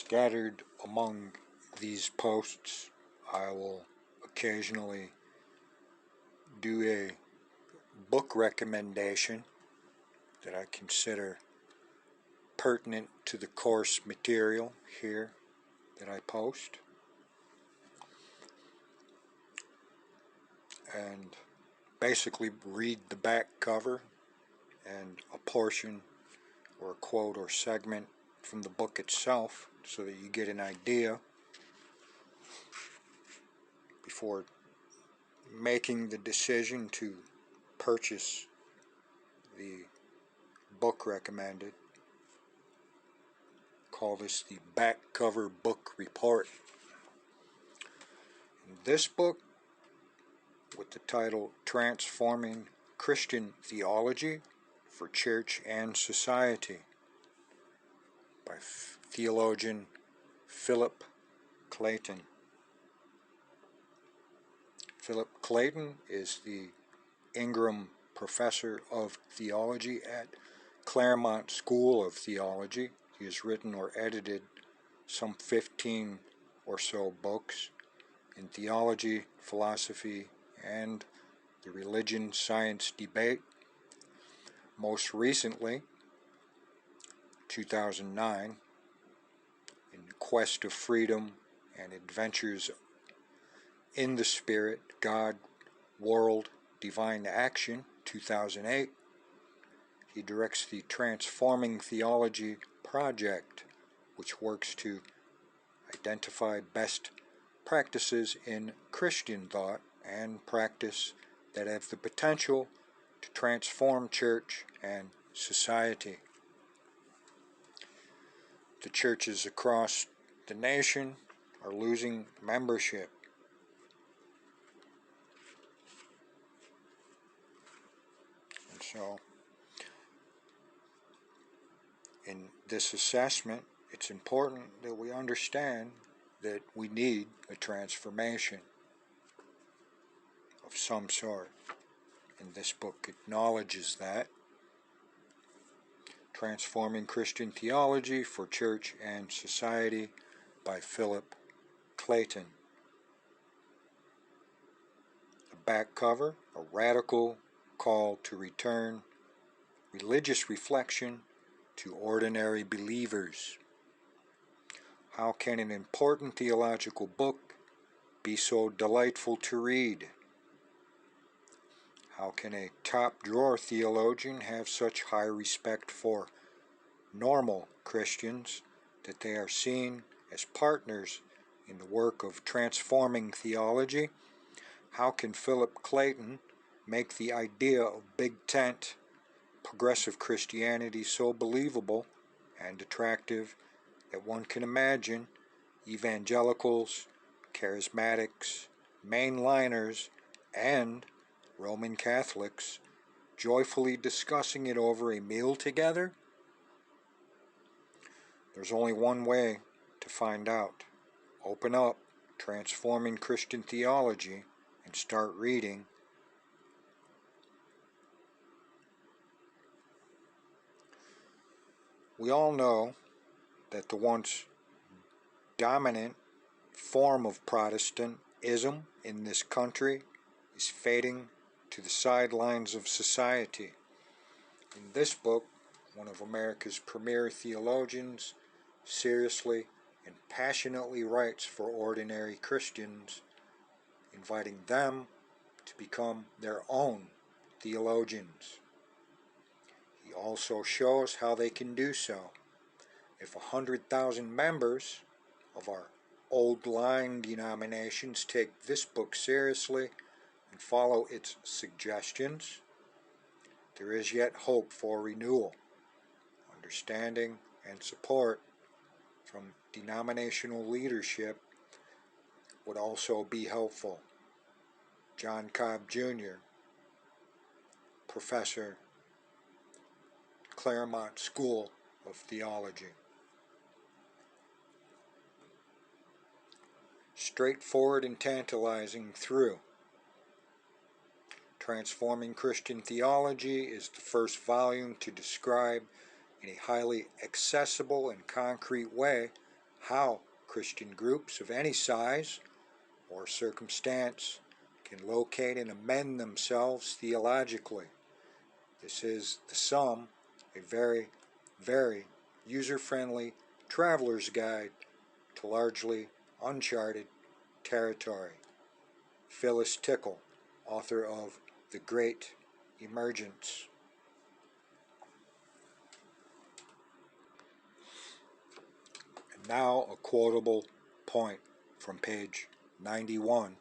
Scattered among these posts, I will occasionally do a book recommendation that I consider pertinent to the course material here that I post, and basically read the back cover and a portion or a quote or segment from the book itself so that you get an idea before making the decision to purchase the book recommended. Call this the back cover book report. In this book, with the title Transforming Christian Theology for Church and Society by theologian Philip Clayton. Philip Clayton is the Ingram Professor of Theology at Claremont School of Theology. He has written or edited some 15 or so books in theology, philosophy, and the religion-science debate. Most recently, 2009, in Quest of Freedom and Adventures in the Spirit, God, World, Divine Action, 2008, he directs the Transforming Theology project, which works to identify best practices in Christian thought and practice that have the potential to transform church and society. The churches across the nation are losing membership. And so, in this assessment, it's important that we understand that we need a transformation of some sort. And this book acknowledges that. Transforming Christian Theology for Church and Society by Philip Clayton. The back cover, a radical call to return religious reflection to ordinary believers. How can an important theological book be so delightful to read? How can a top-drawer theologian have such high respect for normal Christians that they are seen as partners in the work of transforming theology? How can Philip Clayton make the idea of big tent progressive Christianity so believable and attractive that one can imagine evangelicals, charismatics, mainliners, and Roman Catholics joyfully discussing it over a meal together? There's only one way to find out. Open up Transforming Christian Theology and start reading. We all know that the once dominant form of Protestantism in this country is fading to the sidelines of society. In this book, one of America's premier theologians seriously and passionately writes for ordinary Christians, inviting them to become their own theologians. He also shows how they can do so. If 100,000 members of our old line denominations take this book seriously and follow its suggestions, there is yet hope for renewal. Understanding and support from denominational leadership would also be helpful. John Cobb Jr., Professor, Claremont School of Theology. Straightforward and tantalizing through. Transforming Christian Theology is the first volume to describe in a highly accessible and concrete way how Christian groups of any size or circumstance can locate and amend themselves theologically. This is the sum, a very, very user-friendly traveler's guide to largely uncharted territory. Phyllis Tickle, author of The Great Emergence. And now a quotable point from page 91.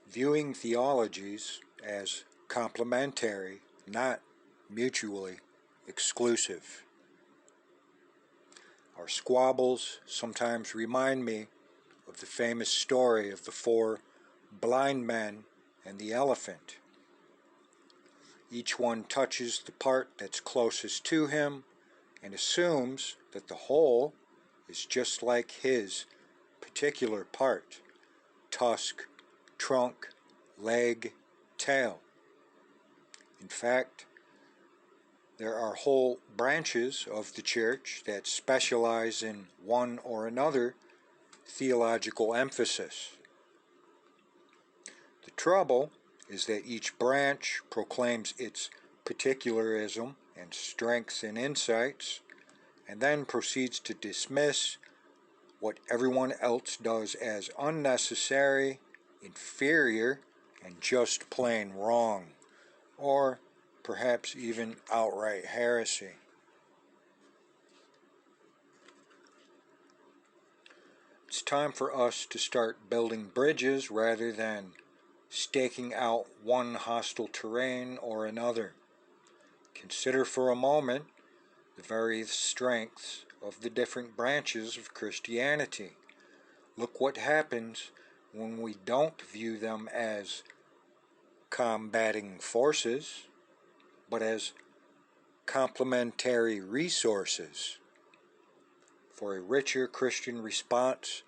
Viewing theologies as complementary, not mutually exclusive. Our squabbles sometimes remind me of the famous story of the 4 blind men and the elephant. Each one touches the part that's closest to him and assumes that the whole is just like his particular part: tusk, trunk, leg, tail. In fact, there are whole branches of the church that specialize in one or another theological emphasis. The trouble is that each branch proclaims its particularism and strengths and insights, and then proceeds to dismiss what everyone else does as unnecessary, inferior, and just plain wrong, or perhaps even outright heresy. It's time for us to start building bridges rather than staking out one hostile terrain or another. Consider for a moment the various strengths of the different branches of Christianity. Look what happens when we don't view them as combating forces, but as complementary resources for a richer Christian response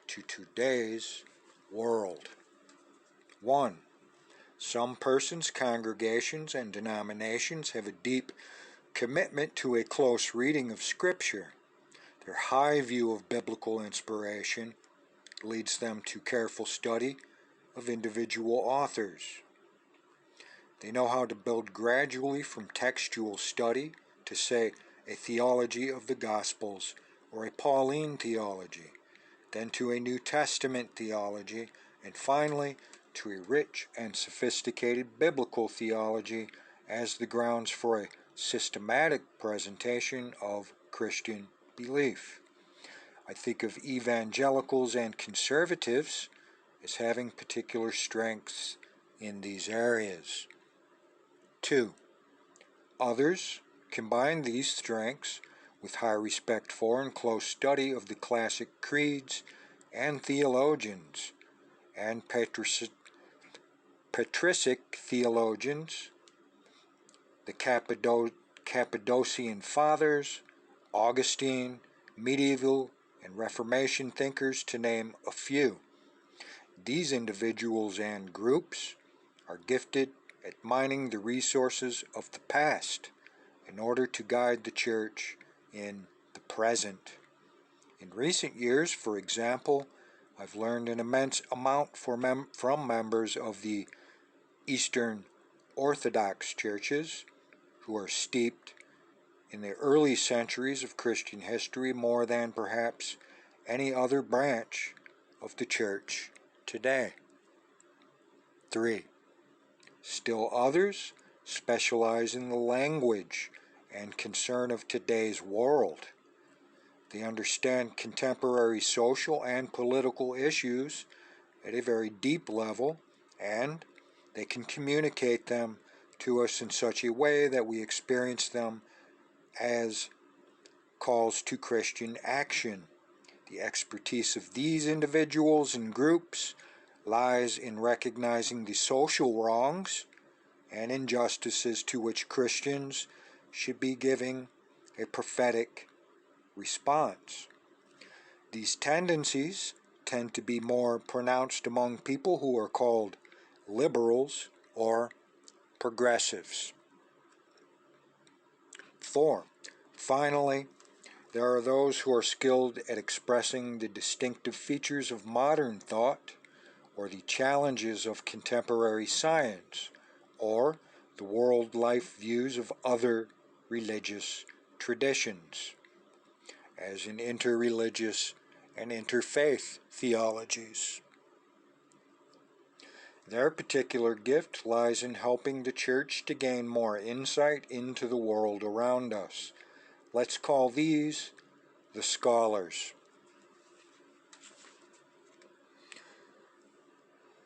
to today's world. 1. Some persons, congregations, and denominations have a deep commitment to a close reading of Scripture. Their high view of biblical inspiration leads them to careful study of individual authors. They know how to build gradually from textual study to, say, a theology of the Gospels or a Pauline theology, then to a New Testament theology, and finally to a rich and sophisticated biblical theology as the grounds for a systematic presentation of Christian belief. I think of evangelicals and conservatives as having particular strengths in these areas. 2. Others combine these strengths with high respect for and close study of the classic creeds and theologians and patristic theologians, the Cappadocian Fathers, Augustine, medieval and Reformation thinkers, to name a few. These individuals and groups are gifted at mining the resources of the past in order to guide the church in the present. In recent years, for example, I've learned an immense amount from members of the Eastern Orthodox churches who are steeped in the early centuries of Christian history more than perhaps any other branch of the church today. 3. Still others specialize in the language and concern of today's world. They understand contemporary social and political issues at a very deep level, and they can communicate them to us in such a way that we experience them as calls to Christian action. The expertise of these individuals and groups lies in recognizing the social wrongs and injustices to which Christians should be giving a prophetic response. These tendencies tend to be more pronounced among people who are called liberals or progressives. 4. Finally, there are those who are skilled at expressing the distinctive features of modern thought, or the challenges of contemporary science, or the world life views of other religious traditions, as in interreligious and interfaith theologies. Their particular gift lies in helping the church to gain more insight into the world around us. Let's call these the scholars.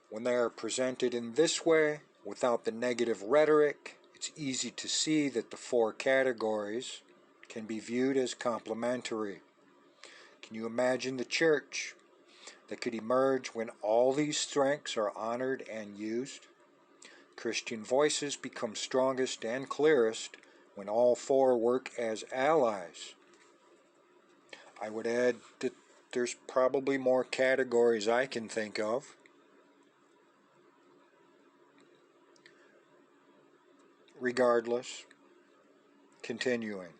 When they are presented in this way, without the negative rhetoric, it's easy to see that the four categories can be viewed as complementary. Can you imagine the church that could emerge when all these strengths are honored and used? Christian voices become strongest and clearest when all four work as allies. I would add that there's probably more categories I can think of. Regardless, continuing.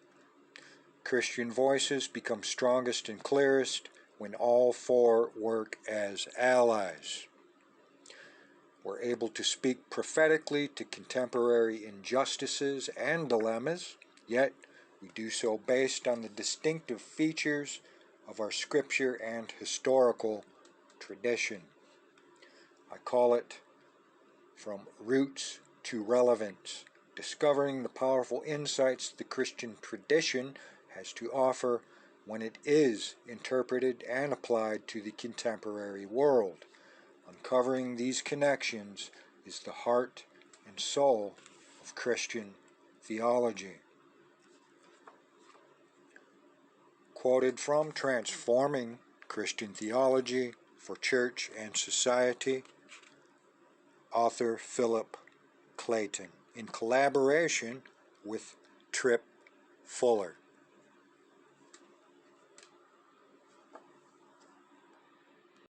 Christian voices become strongest and clearest when all four work as allies. We're able to speak prophetically to contemporary injustices and dilemmas, yet we do so based on the distinctive features of our scripture and historical tradition. I call it from roots to relevance, discovering the powerful insights the Christian tradition has to offer when it is interpreted and applied to the contemporary world. Uncovering these connections is the heart and soul of Christian theology. Quoted from Transforming Christian Theology for Church and Society, author Philip Clayton, in collaboration with Trip Fuller.